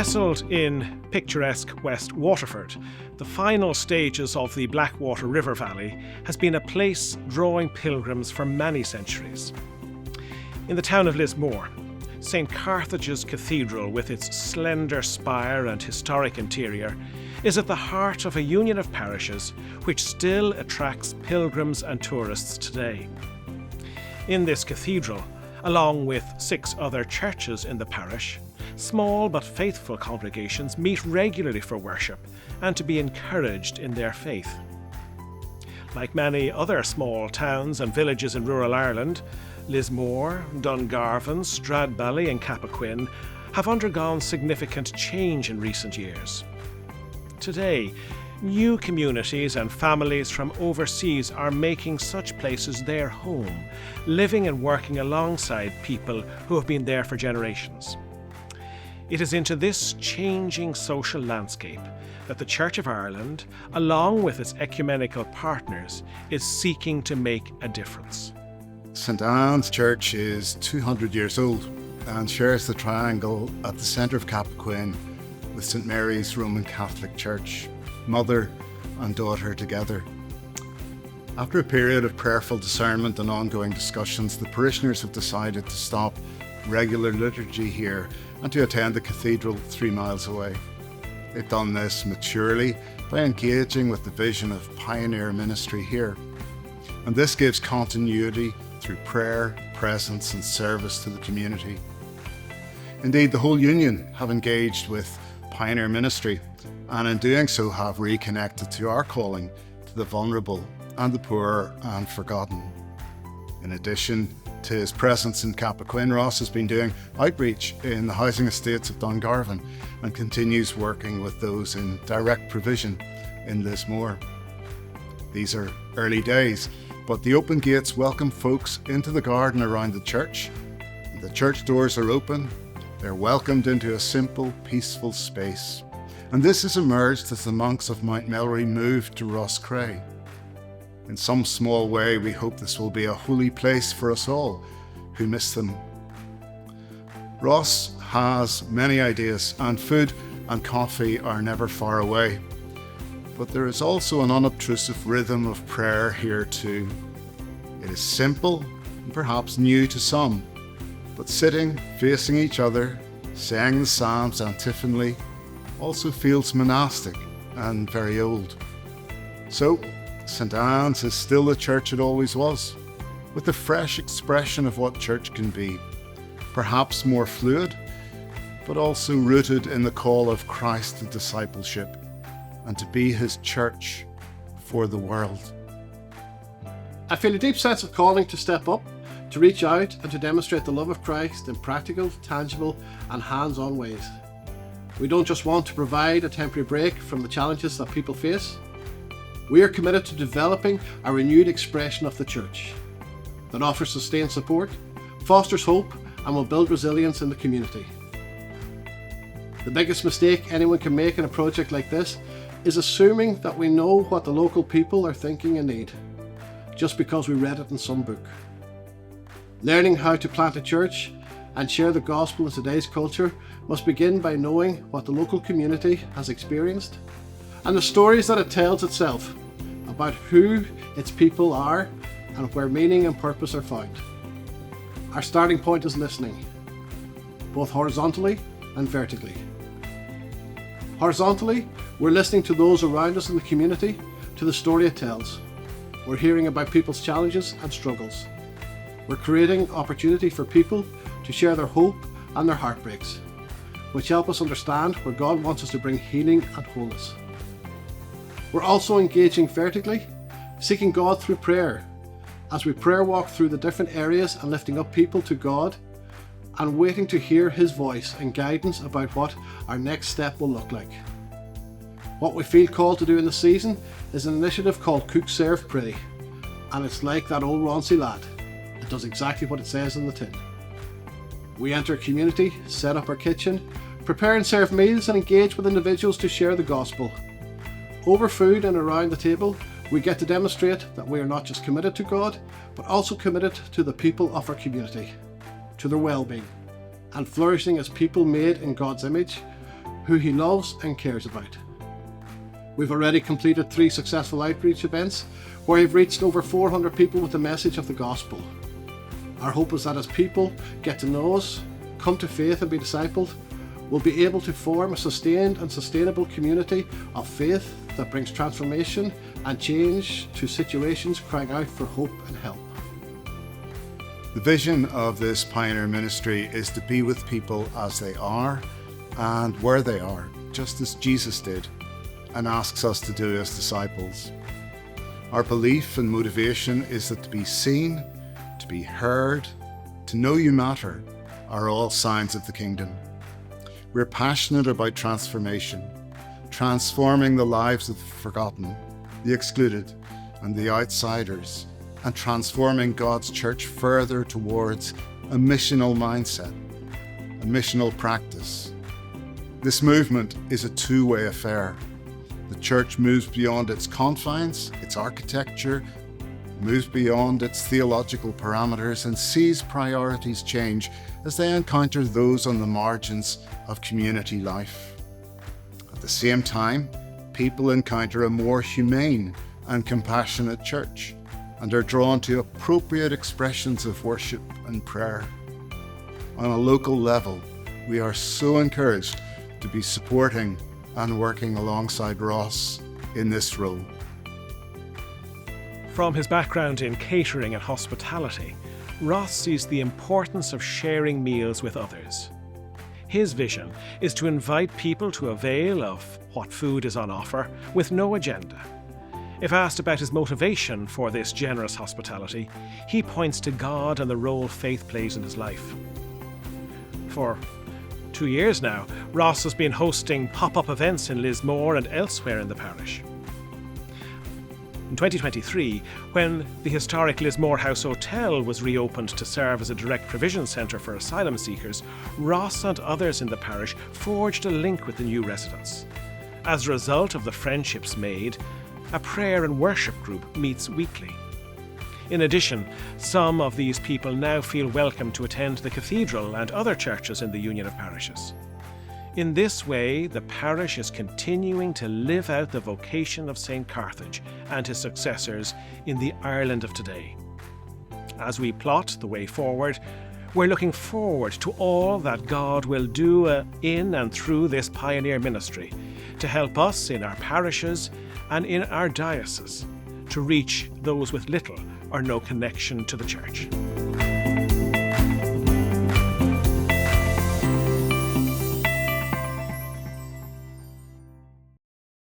Nestled in picturesque West Waterford, the final stages of the Blackwater River Valley has been a place drawing pilgrims for many centuries. In the town of Lismore, St. Carthage's Cathedral, with its slender spire and historic interior, is at the heart of a union of parishes which still attracts pilgrims and tourists today. In this cathedral, along with 6 other churches in the parish, small but faithful congregations meet regularly for worship and to be encouraged in their faith. Like many other small towns and villages in rural Ireland, Lismore, Dungarvan, Stradbally and Cappoquin have undergone significant change in recent years. Today, new communities and families from overseas are making such places their home, living and working alongside people who have been there for generations. It is into this changing social landscape that the Church of Ireland, along with its ecumenical partners, is seeking to make a difference. St Anne's Church is 200 years old and shares the triangle at the centre of Cappoquin with St Mary's Roman Catholic Church, mother and daughter together. After a period of prayerful discernment and ongoing discussions, the parishioners have decided to stop regular liturgy here and to attend the cathedral 3 miles away. They've done this maturely by engaging with the vision of pioneer ministry here. And this gives continuity through prayer, presence and service to the community. Indeed, the whole union have engaged with pioneer ministry and in doing so have reconnected to our calling to the vulnerable and the poor and forgotten. In addition to his presence in Cappoquin, Ross has been doing outreach in the housing estates of Dungarvan and continues working with those in direct provision in Lismore. These are early days, but the open gates welcome folks into the garden around the church. The church doors are open. They're welcomed into a simple, peaceful space. And this has emerged as the monks of Mount Melleray moved to Ross Cray. In some small way, we hope this will be a holy place for us all who miss them. Ross has many ideas, and food and coffee are never far away. But there is also an unobtrusive rhythm of prayer here too. It is simple and perhaps new to some, but sitting, facing each other, saying the Psalms antiphonally, also feels monastic and very old. So, St Anne's is still the church it always was, with a fresh expression of what church can be, perhaps more fluid, but also rooted in the call of Christ to discipleship and to be his church for the world. I feel a deep sense of calling to step up, to reach out and to demonstrate the love of Christ in practical, tangible and hands-on ways. We don't just want to provide a temporary break from the challenges that people face. We are committed to developing a renewed expression of the church that offers sustained support, fosters hope and will build resilience in the community. The biggest mistake anyone can make in a project like this is assuming that we know what the local people are thinking and need, just because we read it in some book. Learning how to plant a church and share the gospel in today's culture must begin by knowing what the local community has experienced and the stories that it tells itself about who its people are and where meaning and purpose are found. Our starting point is listening, both horizontally and vertically. Horizontally, we're listening to those around us in the community, to the story it tells. We're hearing about people's challenges and struggles. We're creating opportunity for people to share their hope and their heartbreaks, which help us understand where God wants us to bring healing and wholeness. We're also engaging vertically, seeking God through prayer, as we prayer walk through the different areas and lifting up people to God and waiting to hear his voice and guidance about what our next step will look like. What we feel called to do in the season is an initiative called Cook, Serve, Pray, and it's like that old Ronsey lad. It does exactly what it says in the tin. We enter a community, set up our kitchen, prepare and serve meals and engage with individuals to share the gospel. Over food and around the table, we get to demonstrate that we are not just committed to God, but also committed to the people of our community, to their well-being, and flourishing as people made in God's image, who he loves and cares about. We've already completed 3 successful outreach events where we've reached over 400 people with the message of the gospel. Our hope is that as people get to know us, come to faith and be discipled, we'll be able to form a sustained and sustainable community of faith that brings transformation and change to situations crying out for hope and help. The vision of this pioneer ministry is to be with people as they are and where they are, just as Jesus did, and asks us to do as disciples. Our belief and motivation is that to be seen, to be heard, to know you matter are all signs of the kingdom. We're passionate about transformation, transforming the lives of the forgotten, the excluded, and the outsiders, and transforming God's church further towards a missional mindset, a missional practice. This movement is a two-way affair. The church moves beyond its confines, its architecture, moves beyond its theological parameters, and sees priorities change as they encounter those on the margins of community life. At the same time, people encounter a more humane and compassionate church and are drawn to appropriate expressions of worship and prayer. On a local level, we are so encouraged to be supporting and working alongside Ross in this role. From his background in catering and hospitality, Ross sees the importance of sharing meals with others. His vision is to invite people to avail of what food is on offer with no agenda. If asked about his motivation for this generous hospitality, he points to God and the role faith plays in his life. For 2 years now, Ross has been hosting pop-up events in Lismore and elsewhere in the parish. In 2023, when the historic Lismore House Hotel was reopened to serve as a direct provision centre for asylum seekers, Ross and others in the parish forged a link with the new residents. As a result of the friendships made, a prayer and worship group meets weekly. In addition, some of these people now feel welcome to attend the Cathedral and other churches in the Union of Parishes. In this way, the parish is continuing to live out the vocation of St. Carthage and his successors in the Ireland of today. As we plot the way forward, we're looking forward to all that God will do in and through this pioneer ministry to help us in our parishes and in our diocese to reach those with little or no connection to the church.